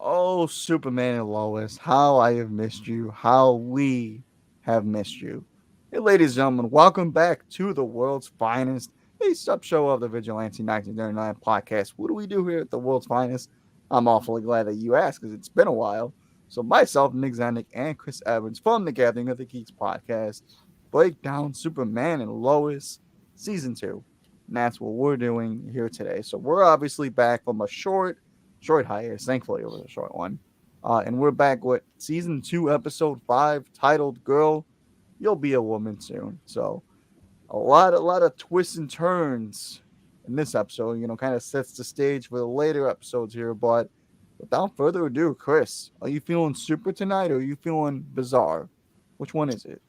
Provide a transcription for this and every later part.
Oh, Superman and Lois, how I have missed you, how we have missed you. Hey, ladies and gentlemen, welcome back to the world's finest, a sub show of the Vigilante 1939 podcast. What do we do here at the world's finest? I'm awfully glad that you asked because it's been a while. So, myself, Nick Zanuck, and Chris Evans from the Gathering of the Geeks podcast break down Superman and Lois season 2. And that's what we're doing here today. So, we're obviously back from a short hiatus. Thankfully, it was a short one. And we're back with season 2, episode 5, titled "Girl, You'll Be a Woman Soon." So a lot of twists and turns in this episode. Kind of sets the stage for the later episodes here. But without further ado, Chris, are you feeling super tonight, or are you feeling bizarre? Which one is it?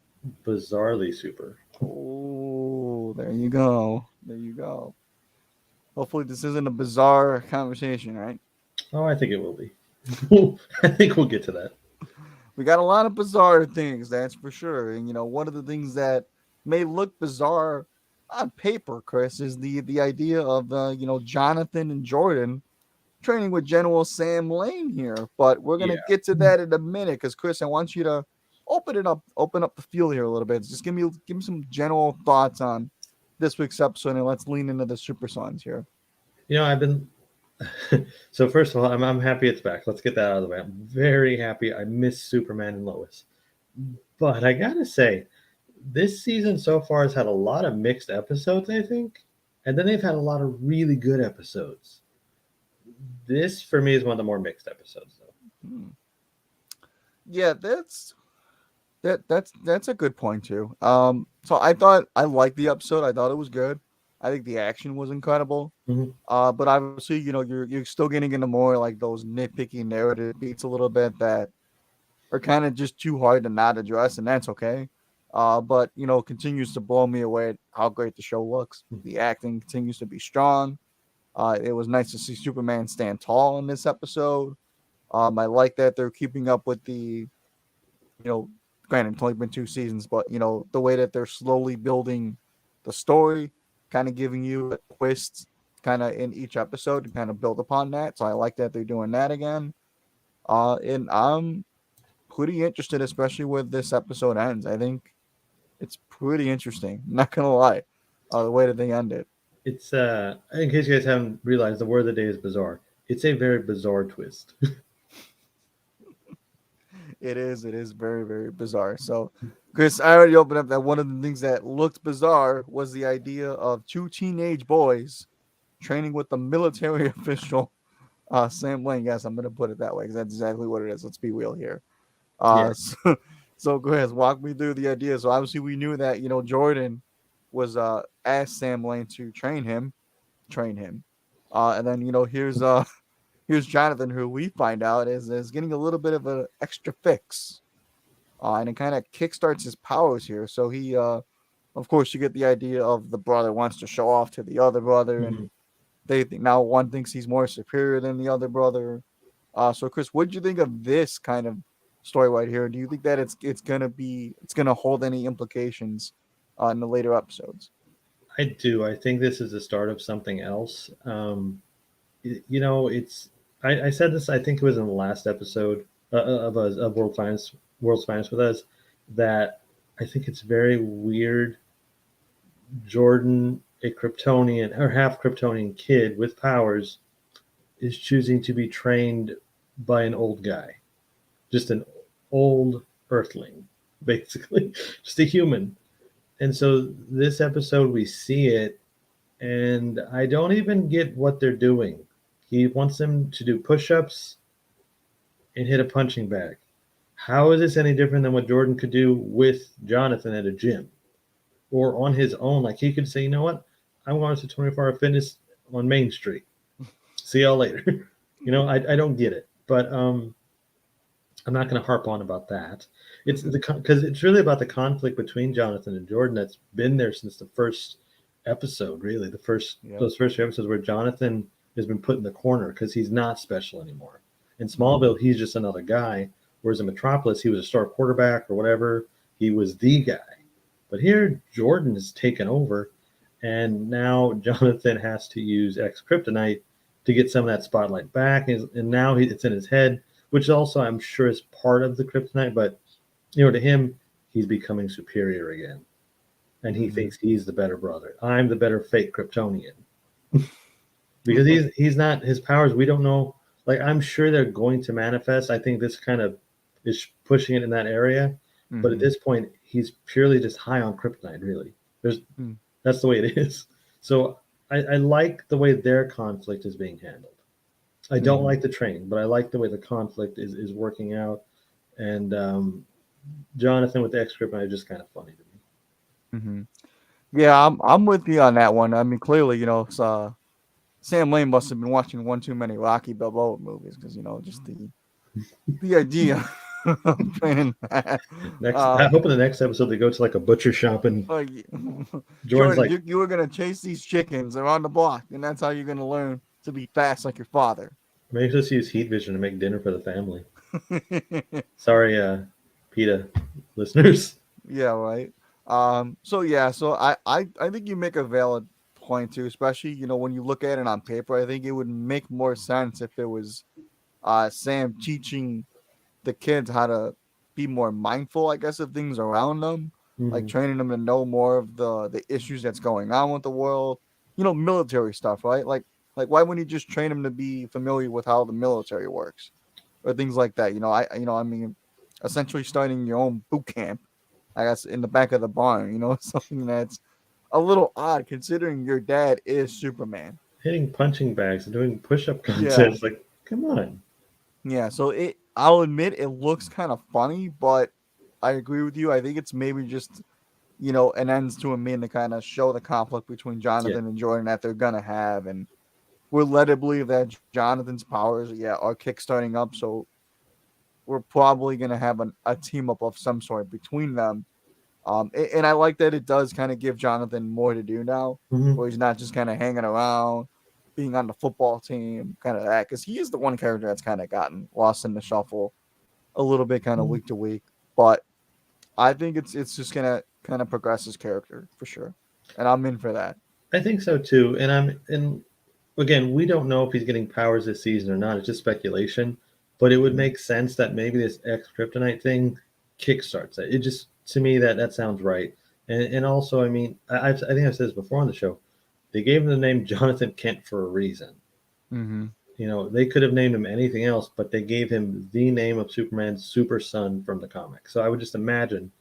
Bizarrely super. Oh, there you go. There you go. Hopefully, this isn't a bizarre conversation, right? Oh, I think it will be. I think we'll get to that. We got a lot of bizarre things, that's for sure. And one of the things that may look bizarre on paper, Chris, is the idea of Jonathan and Jordan training with General Sam Lane here. But we're gonna Yeah. get to that in a minute, because Chris, I want you to open up the field here a little bit. Just give me some general thoughts on this week's episode, and let's lean into the Super Sons here. I've been. So first of all, I'm happy it's back. Let's get that out of the way. I'm very happy. I miss Superman and Lois, but I gotta say, this season so far has had a lot of mixed episodes. I think, and then they've had a lot of really good episodes. This for me is one of the more mixed episodes, though. Hmm. Yeah, that's a good point too. So I liked the episode. I thought it was good. I think the action was incredible. Mm-hmm. But obviously, you're still getting into more like those nitpicky narrative beats a little bit that are kind of just too hard to not address, and that's okay. But continues to blow me away at how great the show looks. The acting continues to be strong. It was nice to see Superman stand tall in this episode. I like that they're keeping up with you know, granted, it's only been 2 seasons, but the way that they're slowly building the story, kind of giving you a twist, kind of in each episode to kind of build upon that. So I like that they're doing that again. And I'm pretty interested, especially with this episode ends. I think it's pretty interesting. Not gonna lie, the way that they end it. It's in case you guys haven't realized, the word of the day is bizarre. It's a very bizarre twist. It is. It is very, very bizarre. So, Chris, I already opened up that one of the things that looked bizarre was the idea of two teenage boys training with the military official, Sam Lane. Yes, I'm going to put it that way because that's exactly what it is. Let's be real here. Yeah. So Chris, walk me through the idea. So obviously we knew that Jordan was asked Sam Lane to train him, and then here's Jonathan, who we find out is getting a little bit of an extra fix, and it kind of kickstarts his powers here. So he, of course, you get the idea of the brother wants to show off to the other brother, and Mhm. they think now one thinks he's more superior than the other brother. So Chris, what did you think of this kind of story right here? Do you think that it's gonna hold any implications in the later episodes? I do. I think this is the start of something else. It's. I said this. I think it was in the last episode of World Finance with us that I think it's very weird. Jordan, a Kryptonian or half Kryptonian kid with powers, is choosing to be trained by an old guy, just an old Earthling, basically, just a human. And so this episode we see it, and I don't even get what they're doing. He wants them to do push-ups and hit a punching bag. How is this any different than what Jordan could do with Jonathan at a gym or on his own? Like he could say, you know what, I want to 24-hour fitness on Main Street. See y'all later. I don't get it, but I'm not going to harp on about that. It's because it's really about the conflict between Jonathan and Jordan that's been there since the first episode. Really, Yep. those first few episodes where Jonathan has been put in the corner because he's not special anymore. In Smallville, he's just another guy, whereas in Metropolis, he was a star quarterback or whatever. He was the guy. But here, Jordan has taken over, and now Jonathan has to use X Kryptonite to get some of that spotlight back, and now it's in his head, which also I'm sure is part of the kryptonite. But to him, he's becoming superior again, and he Mm-hmm. thinks he's the better brother. I'm the better fake Kryptonian because he's not his powers. We don't know. Like I'm sure they're going to manifest. I think this kind of is pushing it in that area, but at Mm-hmm. this point, he's purely just high on kryptonite. Really, there's that's the way it is. So I like the way their conflict is being handled. I don't Mm-hmm. like the train, but I like the way the conflict is working out. And Jonathan with the X kryptonite is just kind of funny to me. Mm-hmm. Yeah, I'm with you on that one. I mean, clearly, Sam Lane must have been watching one too many Rocky Balboa movies because just the idea of training that. Next, I Uh, hope in the next episode they go to like a butcher shop and like, Jordan's Jordan, like, you were gonna chase these chickens around the block, and that's how you're gonna learn to be fast like your father. maybe just use heat vision to make dinner for the family. Sorry, PETA listeners. Yeah, right. So I think you make a valid point too, especially when you look at it on paper. I think it would make more sense if it was Sam teaching the kids how to be more mindful, I guess, of things around them, like Mm-hmm. training them to know more of the issues that's going on with the world. Military stuff, right? Like why wouldn't you just train them to be familiar with how the military works or things like that? I mean, essentially starting your own boot camp, I guess, in the back of the barn. Something that's a little odd considering your dad is Superman. Hitting punching bags and doing push-up Yeah, contests. Like, come on. yeah. So I'll admit it looks kind of funny, but I agree with you. I think it's maybe just an ends to a mean to kind of show the conflict between Yeah. Jonathan and Jordan that they're gonna have, and we're led to believe that Jonathan's powers, yeah, are kickstarting up. So we're probably gonna have a team up of some sort between them. And I like that it does kind of give Jonathan more to do now, Mm-hmm. where he's not just kind of hanging around, being on the football team, kind of that, because he is the one character that's kind of gotten lost in the shuffle a little bit, kind of week to week. But I think it's just gonna kind of progress his character for sure, and I'm in for that. I think so too. And again, we don't know if he's getting powers this season or not. It's just speculation. But it would Mm-hmm. make sense that maybe this X kryptonite thing kickstarts it. It just to me that sounds right. And also, I mean, I think I've said this before on the show. They gave him the name Jonathan Kent for a reason. Mm-hmm. They could have named him anything else, but they gave him the name of Superman's super son from the comic. So I would just imagine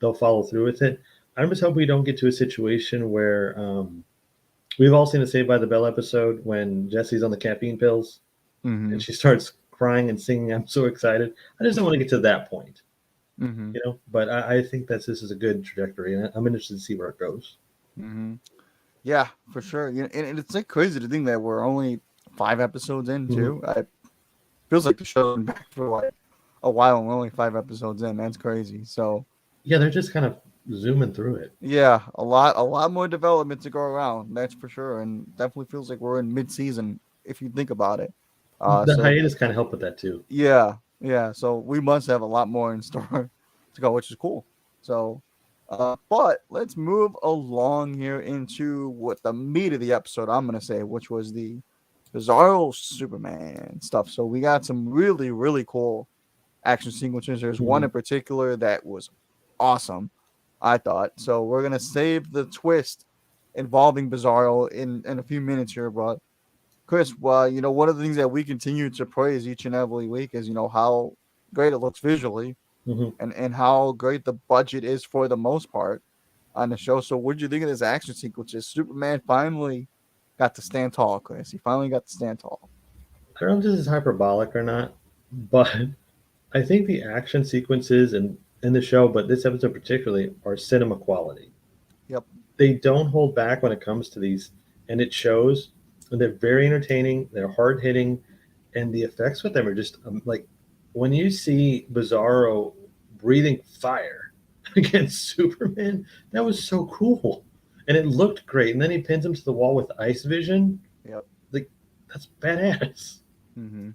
they'll follow through with it. I just hope we don't get to a situation where we've all seen the Saved by the Bell episode when Jesse's on the caffeine pills Mm-hmm. and she starts crying and singing, "I'm so excited." I just don't want to get to that point, Mm-hmm. But I think that this is a good trajectory, and I'm interested to see where it goes. Mm-hmm. Yeah, for sure. And it's like crazy to think that we're only 5 episodes in Mm-hmm. too. It feels like the show's been back for like a while, and we're only 5 episodes in. That's crazy. So Yeah, they're just kind of zooming through it. yeah, a lot more development to go around. That's for sure, and definitely feels like we're in mid-season if you think about it. The So hiatus kind of helped with that too. yeah, yeah. So we must have a lot more in store to go, which is cool. So, but let's move along here into what the meat of the episode I'm gonna say, which was the Bizarro Superman stuff. So we got some really, really cool action sequences. There's one Mm-hmm. in particular that was awesome, I thought. So we're gonna save the twist involving Bizarro in a few minutes here, but Chris, well, one of the things that we continue to praise each and every week is, how great it looks visually Mm-hmm. and how great the budget is for the most part on the show. So, what did you think of this action sequences? Superman finally got to stand tall, Chris. He finally got to stand tall. I don't know if this is hyperbolic or not, but I think the action sequences in the show, but this episode particularly, are cinema quality. Yep. They don't hold back when it comes to these, and it shows. They're very entertaining. They're hard hitting, and the effects with them are just like when you see Bizarro breathing fire against Superman. That was so cool, and it looked great. And then he pins him to the wall with ice vision. Yep. Like that's badass. Mm-hmm.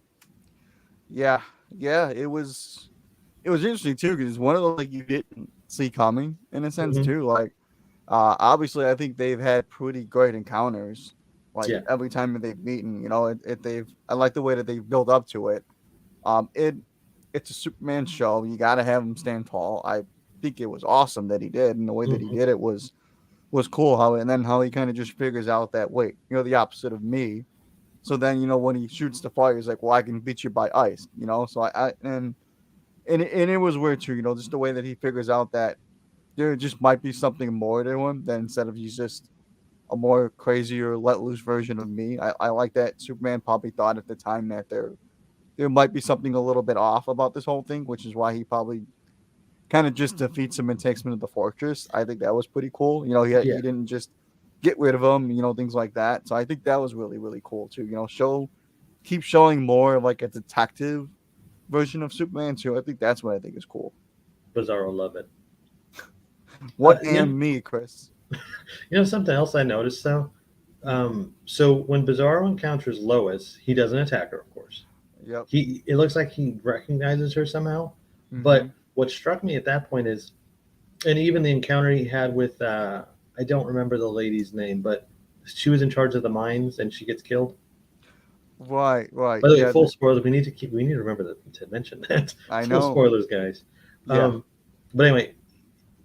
Yeah. Yeah. It was interesting too because it's one of those like you didn't see coming in a sense Mm-hmm. too. Like, obviously, I think they've had pretty great encounters Like Yeah. every time that they've beaten, they've I like the way that they've built up to it. It's a Superman show. You got to have him stand tall. I think it was awesome that he did, and the way that he Hmm. did it was cool. And then how he kind of just figures out that wait, you're the opposite of me. So then when he shoots the fire, he's like, well, I can beat you by ice. So I and it was weird too. Just the way that he figures out that there just might be something more to him than instead of he's just a more crazier, let loose version of me. I like that Superman probably thought at the time that there might be something a little bit off about this whole thing, which is why he probably kind of just defeats him and takes him to the fortress. I think that was pretty cool. Yeah. He didn't just get rid of him, things like that. So I think that was really, really cool too. Keep showing more of like a detective version of Superman too. I think that's what I think is cool. Bizarro love it. What Yeah. and me, Chris? Something else I noticed though. Mm-hmm. So when Bizarro encounters Lois, he doesn't attack her, of course. Yep. It looks like he recognizes her somehow. Mm-hmm. But what struck me at that point is, and even the encounter he had with I don't remember the lady's name, but she was in charge of the mines and she gets killed. Right. Right. By the way, Yeah. full spoilers. We need to remember to mention that. I Full know. spoilers, guys. Yeah. Um, but anyway,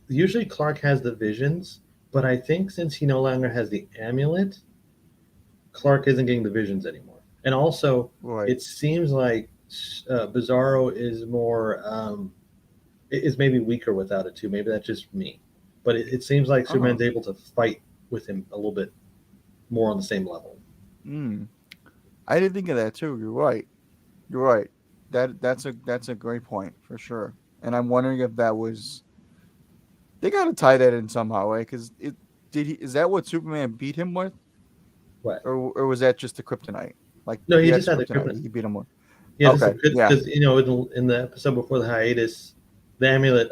usually Clark has the visions, but I think since he no longer has the amulet, Clark isn't getting the visions anymore. And also, Right. it seems like Bizarro is more is maybe weaker without it too. Maybe that's just me, but it seems like Oh. Superman's able to fight with him a little bit more on the same level. Mm. I didn't think of that too. You're right. You're right. That's a great point for sure. And I'm wondering if that was they got to tie that in somehow, right? Because it did he is that what Superman beat him with, What? or was that just the kryptonite? Like No, he he had just his had the kryptonite, kryptonite. he beat him with. Yeah, this is Okay, yeah, because in the episode before the hiatus, the amulet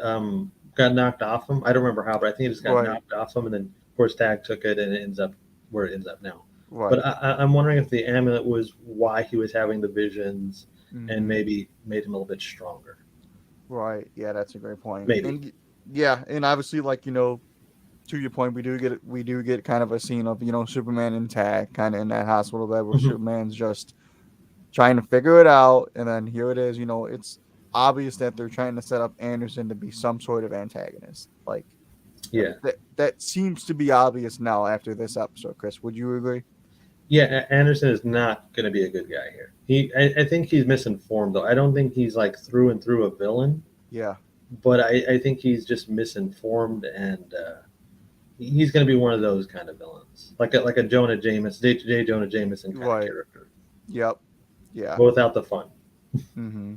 got knocked off him. I don't remember how, but I think it just got right, knocked off him, and then of course Tag took it, and it ends up where it ends up now. But right. I'm wondering if the amulet was why he was having the visions, and Mm-hmm. maybe made him a little bit stronger. Right. Yeah, that's a great point. Maybe. Yeah, and obviously, like to your point, we do get kind of a scene of Superman and Tag kind of in that hospital bed where Hmm. Superman's just trying to figure it out, and then here it is. It's obvious that they're trying to set up Anderson to be some sort of antagonist. Like Yeah. that seems to be obvious now after this episode. Chris, would you agree? Yeah, Anderson is not going to be a good guy here. I think he's misinformed though. I don't think he's like through and through a villain, Yeah. but I think he's just misinformed, and he's going to be one of those kind of villains, like a Jonah Jameson, J. Jonah Jameson kind of Right. character, Yep. Yeah. but without the fun. Mm-hmm.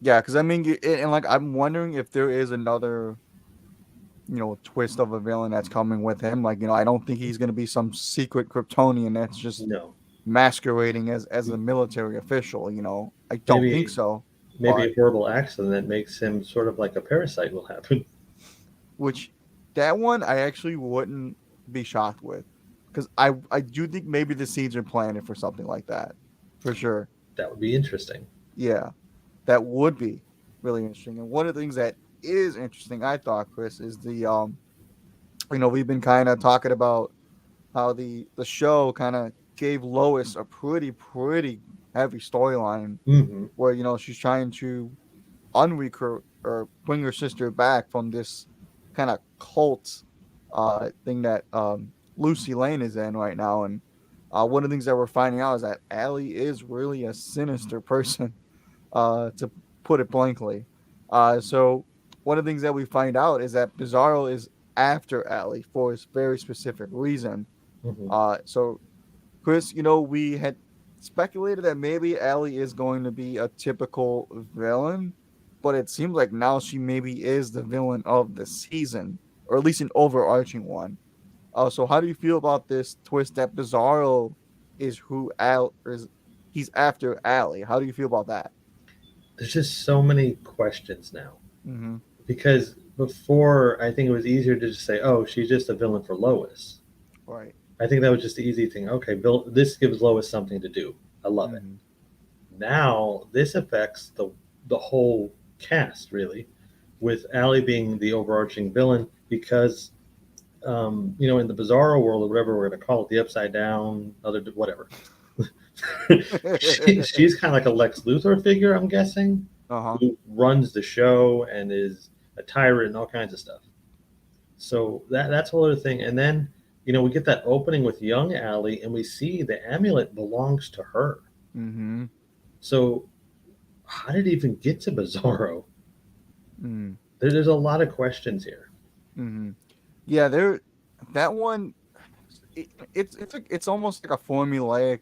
Yeah, because I mean, and like I'm wondering if there is another twist of a villain that's coming with him. Like I don't think he's gonna be some secret Kryptonian that's just No, masquerading as a military official. I don't think maybe so. maybe But a horrible accident that makes him sort of like a parasite will happen. which that one I actually wouldn't be shocked with, because I do think maybe the seeds are planted for something like that, for sure. That would be interesting. Yeah, that would be really interesting. And one of the things that is interesting, I thought, Chris, is we've been kind of talking about how the show kind of gave Lois a pretty heavy storyline Hmm. where she's trying to unrecruit or bring her sister back from this kind of cult thing that Lucy Lane is in right now. And one of the things that we're finding out is that Allie is really a sinister person, to put it blankly. So one of the things that we find out is that Bizarro is after Allie for a very specific reason. Hmm. So Chris, we had speculated that maybe Allie is going to be a typical villain, but it seems like now she maybe is the villain of the season, or at least an overarching one. So how do you feel about this twist that Bizarro is who Al is? He's after Allie. How do you feel about that? There's just so many questions now Mm-hmm. because before I think it was easier to just say, "Oh, she's just a villain for Lois." Right. I think that was just the easy thing. Okay, Bill, this gives Lois something to do. I love it. Mm-hmm. Now this affects the whole cast really, with Allie being the overarching villain because in the Bizarro world or whatever we're going to call it, the Upside Down, other whatever. She's kind of like a Lex Luthor figure, I'm guessing, Uh-huh. who runs the show and is a tyrant and all kinds of stuff. So that's a whole other thing. And then, we get that opening with young Allie, and we see the amulet belongs to her. Mm-hmm. So how did it even get to Bizarro? Mm. There's a lot of questions here. Mm-hmm. Yeah, that one it's almost like a formulaic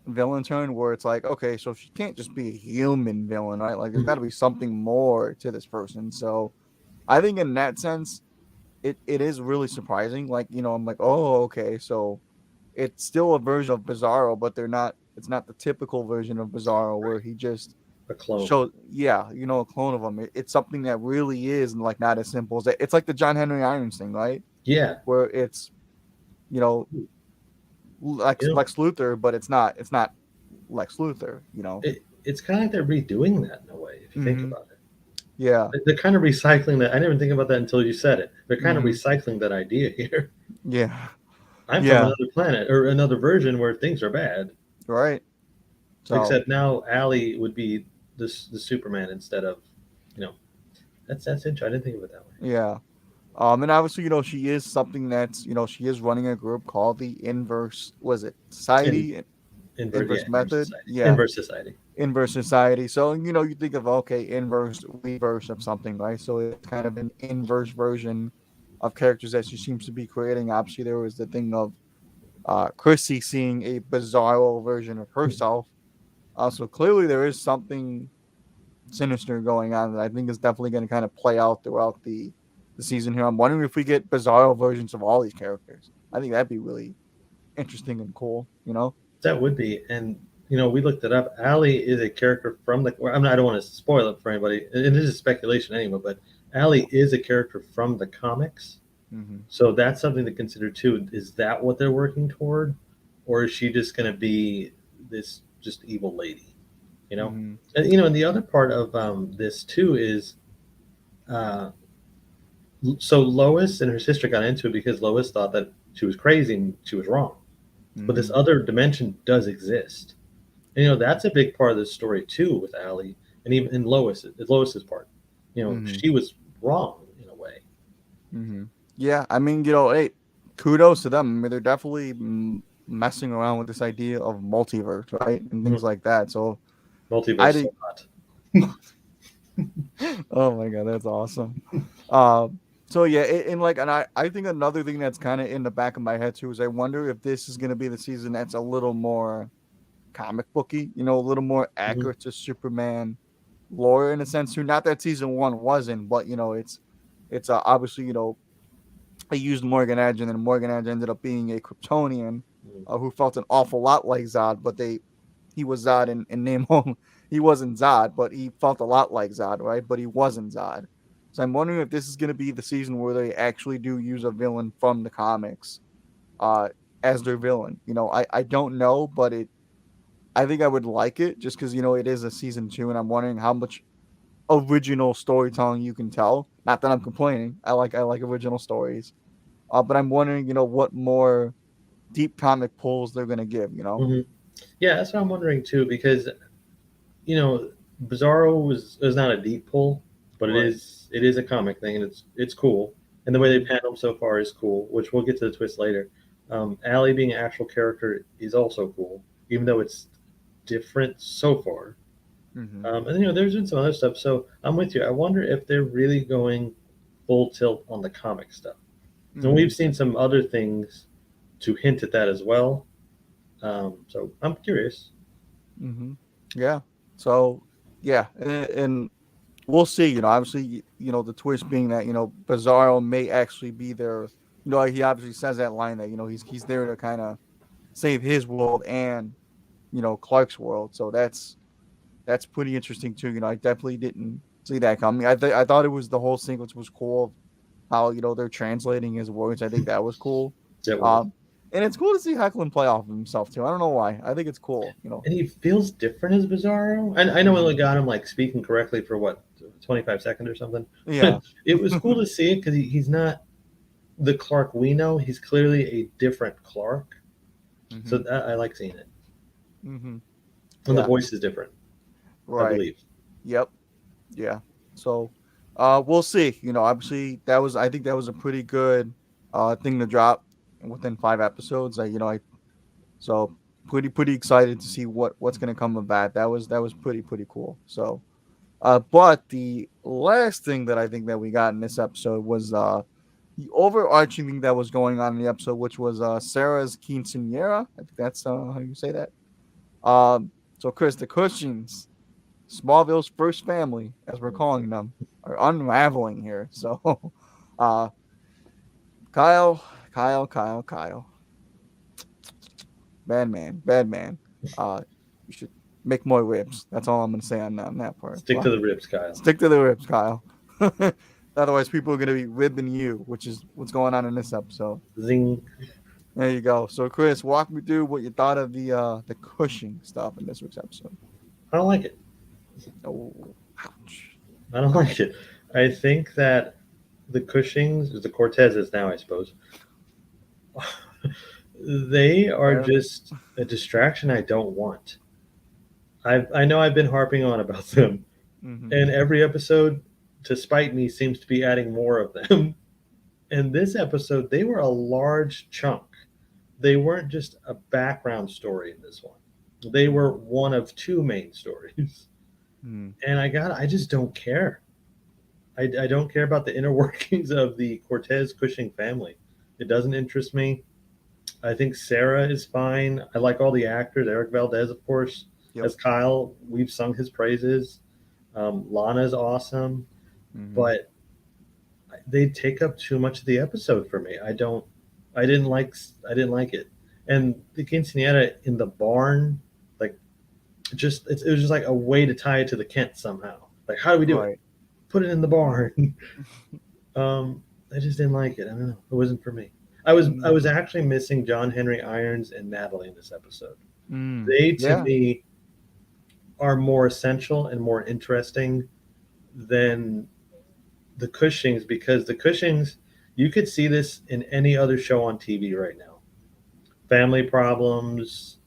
villain turn where it's like, okay, so she can't just be a human villain, right? Like there's got to be something more to this person. So I think in that sense, it is really surprising. Like, I'm like, oh, okay, so it's still a version of Bizarro, but it's not the typical version of Bizarro where he just A clone. shows, yeah, a clone of him. It's something that really is like not as simple as that. It's like the John Henry Irons thing, right? Yeah. Where it's, you know, You know, Lex Luthor, but it's not Lex Luthor. it's kind of like they're redoing that in a way, if you think Mm-hmm. about it. Yeah. They're kind of recycling that. I didn't even think about that until you said it. They're kind of Mm-hmm. recycling that idea here. Yeah. I'm from Yeah. another planet or another version where things are bad, Right. So except now Allie would be the Superman instead of, you know, that's interesting. I didn't think of it that way. yeah. And obviously, she is something that's, she is running a group called the Inverse, was it In Society? yeah, Inverse inverse Method? society. Yeah. Inverse society. Inverse Society. So, you think of, okay, inverse, reverse of something, right? So it's kind of an inverse version of characters that she seems to be creating. Obviously, there was the thing of Chrissy seeing a bizarro version of herself. So clearly, there is something sinister going on that I think is definitely going to kind of play out throughout the season here. I'm wondering if we get bizarro versions of all these characters. I think that'd be really interesting and cool. That would be, and we looked it up. Allie is a character from the. Well, I don't want to spoil it for anybody. And this is speculation anyway, but Allie is a character from the comics. Mm-hmm. So that's something to consider too. Is that what they're working toward, or is she just going to be this just evil lady? You know, Mm-hmm. and the other part of this too is, uh, so Lois and her sister got into it because Lois thought that she was crazy and she was wrong. But this Mm-hmm. other dimension does exist. And that's a big part of the story too with Allie and even in Lois's part. Mm-hmm. She was wrong in a way. Mm-hmm. Yeah, I mean, hey, kudos to them. I mean, they're definitely messing around with this idea of multiverse, right, and Mhm. things like that. So I Multiverse so think, hot. oh my god, that's awesome. Um, so yeah, and I think another thing that's kind of in the back of my head too is I wonder if this is going to be the season that's a little more comic booky, a little more Mhm. accurate to Superman lore in a sense too. Not that season one wasn't, but it's obviously they used Morgan Edge, and then Morgan Edge ended up being a Kryptonian who felt an awful lot like Zod, but he was Zod in name only. He wasn't Zod, but he felt a lot like Zod, right? But he wasn't Zod. So I'm wondering if this is going to be the season where they actually do use a villain from the comics uh, as their villain. I don't know, but I think I would like it just because it is a season two, and I'm wondering how much original storytelling you can tell. Not that I'm complaining. I like original stories. But I'm wondering, what more deep comic pulls they're gonna give. Mhm. Yeah, that's what I'm wondering too, because you know, Bizarro is not a deep pull, but it Right. is it is a comic thing, and it's cool. And the way they've Mm-hmm. handled him so far is cool, which we'll get to the twist later. Allie being an actual character is also cool, even though it's different so far. Mm-hmm. And there's been some other stuff. So I'm with you. I wonder if they're really going full tilt on the comic stuff. And Mm-hmm. we've seen some other things to hint at that as well. So I'm curious. Mm-hmm. Yeah. So yeah, and we'll see. Obviously, the twist being that Bizarro may actually be there. He obviously says that line that he's there to kind of save his world and Clark's world. So that's pretty interesting too. I definitely didn't see that coming. I thought it was the whole sequence was cool. How they're translating his words. I think that was cool. That was. Um, and it's cool to see Hecklin play off of himself too. I don't know why. I think it's cool. And he feels different as Bizarro. I know we Mm-hmm. only got him like speaking correctly for what 25 seconds or something, but Yeah. it was cool to see it because he's not. the Clark we know. He's clearly a different Clark, so Mm-hmm. I like seeing it. Mm-hmm. And the Yeah. voice is different, I Right. believe. Yep. Yeah. So, we'll see. Obviously, I think that was a pretty good thing to drop within 5 episodes. So pretty excited to see what's gonna come of that. That was pretty cool. So, but the last thing that I think that we got in this episode was the overarching thing that was going on in the episode, which was Sarah's quinceanera. I think that's how you say that. So Chris, the Cushings, Smallville's first family, as we're calling them, are unraveling here. So, uh, Kyle, Kyle, bad man. You should make more ribs. That's all I'm gonna say on that part. Stick But to the ribs, Kyle. stick to the ribs, Kyle. Otherwise, people are gonna be ribbing you, which is what's going on in this episode. Zing. There you go. So, Chris, walk me through what you thought of the Cushing stuff in this week's episode. I don't like it. Oh, ouch. I don't like it. I think that the Cushings, the Cortezes now, I suppose, they are Fair. just a distraction I don't want. I know I've been harping on about them, Mm-hmm. and every episode, to spite me, seems to be adding more of them. In this episode, they were a large chunk. They weren't just a background story in this one. They were one of two main stories. Mm-hmm. And I just don't care. I don't care about the inner workings of the Cortez Cushing family. It doesn't interest me. I think Sarah is fine. I like all the actors. Eric Valdez, of course, Yep. as Kyle. We've sung his praises. Lana's awesome, Mm-hmm. but they take up too much of the episode for me. I don't. I didn't like. I didn't like it. And the quinceanera in the barn, like, it was just like a way to tie it to the Kent somehow. Like, how do we do it? Right. Put it in the barn. I just didn't like it. I don't know. It wasn't for me. I was actually missing John Henry Irons and Natalie in this episode. Mm. They to Yeah. me are more essential and more interesting than the Cushings, because the Cushings, you could see this in any other show on TV right now. Family problems.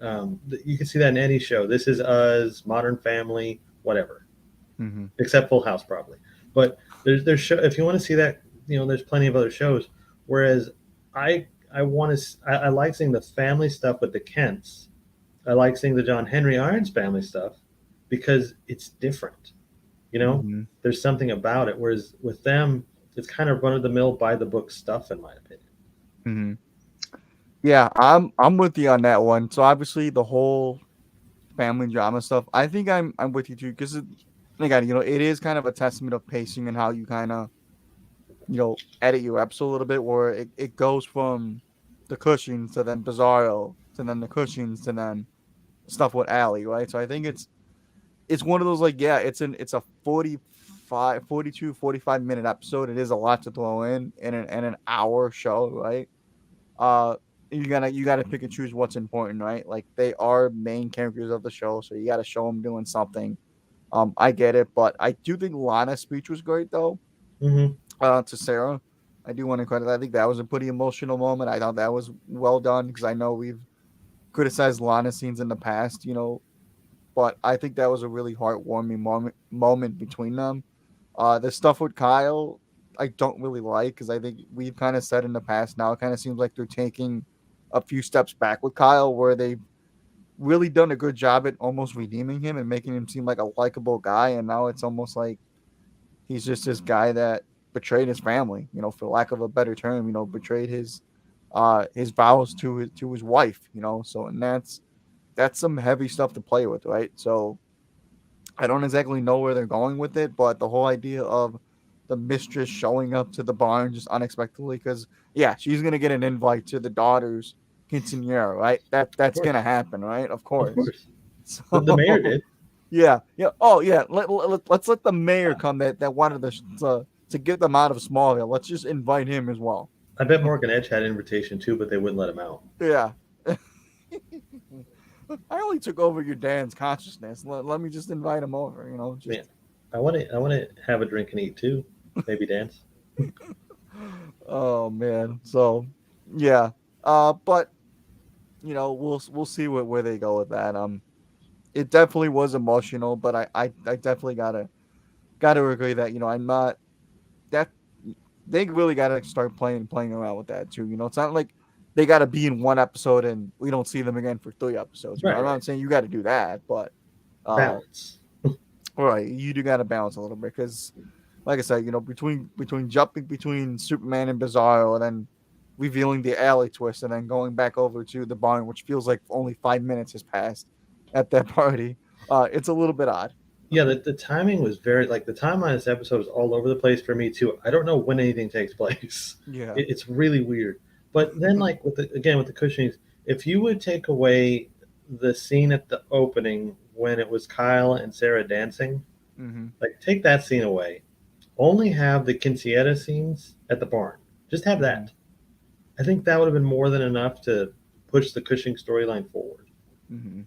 You can see that in any show. This is Us, Modern Family, whatever, Mm-hmm. except Full House probably. But there's show, if you want to see that, there's plenty of other shows. Whereas I I want to I like seeing the family stuff with the Kents. I like seeing the John Henry Irons family stuff because it's different. You know, Mm-hmm. there's something about it. Whereas with them, it's kind of run of the mill, by the book stuff, in my opinion. Mm-hmm. Yeah, I'm with you on that one. So obviously the whole family drama stuff, I think I'm with you too because again, it is kind of a testament of pacing and how you kind of edit your episode a little bit, where it goes from the Cushings to then Bizarro to then the Cushings to then stuff with Allie, right? So I think it's one of those, like, yeah, it's a 45, 42, 45 minute episode. It is a lot to throw in an hour show, right? uh you gotta pick and choose what's important, right? Like, they are main characters of the show, so you gotta show them doing something. I get it, but I do think Lana's speech was great, though. Mm-hmm. To Sarah, I do want to credit that. I think that was a pretty emotional moment. I thought that was well done because I know we've criticized Lana scenes in the past, but I think that was a really heartwarming moment between them. The stuff with Kyle, I don't really like because I think we've kind of said in the past, now it kind of seems like they're taking a few steps back with Kyle, where they've really done a good job at almost redeeming him and making him seem like a likable guy, and now it's almost like he's just this guy that betrayed his family, for lack of a better term, betrayed his vows to his wife, so, and that's some heavy stuff to play with, right? So I don't exactly know where they're going with it, but the whole idea of the mistress showing up to the barn just unexpectedly, because yeah, she's gonna get an invite to the daughter's quinceanera, right? That Of that's course, gonna happen, right? Of of course. course. The mayor So did. yeah, yeah. Oh yeah. Let's let the mayor come that wanted to get them out of Smallville. Let's just invite him as well. I bet Morgan Edge had an invitation too, but they wouldn't let him out. Yeah. I only took over your Dan's consciousness. Let me just invite him over. Just Man, I want to have a drink and eat too. Maybe dance. Oh man. So yeah. But we'll see where they go with that. It definitely was emotional, but I definitely gotta agree that I'm not that they really gotta start playing around with that too. It's not like they gotta be in one episode and we don't see them again for 3 episodes. Right, I'm right. not saying you got to do that, but uh, Balance. all right, you do gotta balance a little bit because, like I said, between jumping between Superman and Bizarro and then revealing the alley twist and then going back over to the barn, which feels like only 5 minutes has passed at that party. It's a little bit odd. Yeah, the timing was very like the timeline of this episode is all over the place for me too. I don't know when anything takes place. Yeah. It's really weird. But then, like with the Cushings, if you would take away the scene at the opening when it was Kyle and Sarah dancing, Mm-hmm. like take that scene away. Only have the quinceanera scenes at the barn. Just have Mm-hmm. that. I think that would have been more than enough to push the Cushing storyline forward. Mm-hmm.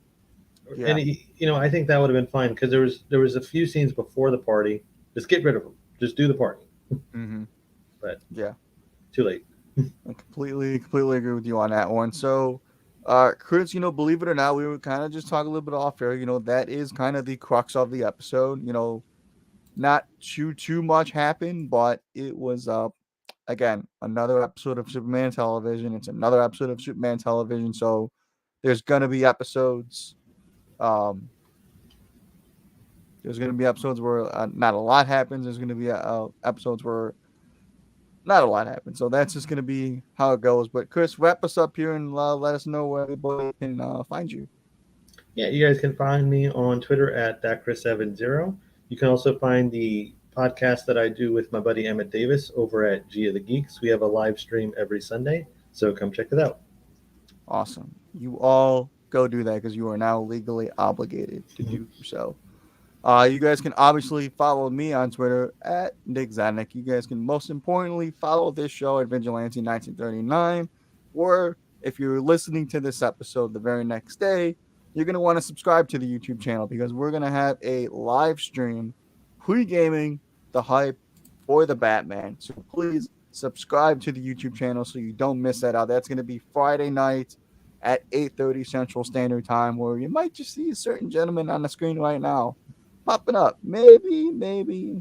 And Yeah. I think that would have been fine because there was a few scenes before the party. Just get rid of them. Just do the party. Mm-hmm. But Yeah. too late. I completely agree with you on that one. So, Chris, believe it or not, we were kind of just talking a little bit off air. That is kind of the crux of the episode. Not too much happened, but it was again another episode of Superman television. It's another episode of Superman television. So there's gonna be episodes. Um, there's gonna be episodes where not a lot happens. There's gonna be episodes where not a lot happens. So that's just gonna be how it goes. But Chris, wrap us up here and let us know where everybody can find you. Yeah, you guys can find me on Twitter at dacris70. You can also find the podcast that I do with my buddy Emmett Davis over at G of the Geeks. We have a live stream every Sunday, so come check it out. Awesome. You all go do that because you are now legally obligated to do so. You guys can obviously follow me on Twitter at Nick Zanuck. You guys can most importantly follow this show at Vigilante 1939. Or if you're listening to this episode the very next day, you're going to want to subscribe to the YouTube channel because we're going to have a live stream pre-gaming the hype for the Batman. So please subscribe to the YouTube channel so you don't miss that out. That's going to be Friday night at 8:30 Central Standard Time, where you might just see a certain gentleman on the screen right now popping up. Maybe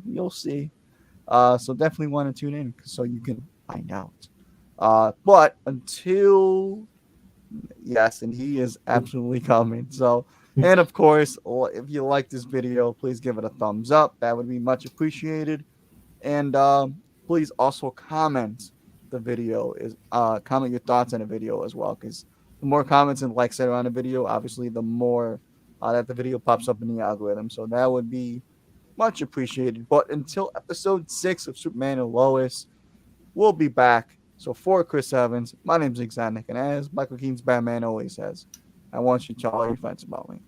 you'll see. So definitely want to tune in so you can find out. But until yes, and he is absolutely coming. So, and of course, if you like this video, please give it a thumbs up. That would be much appreciated. And please also comment the video is comment your thoughts on the video as well, because the more comments and likes that are on a video, obviously the more that the video pops up in the algorithm. So that would be much appreciated. But until episode 6 of Superman and Lois, we'll be back. So for Chris Evans, my name's Exonic, and as Michael Keaton's Batman always says, I want you to tell all your friends about me.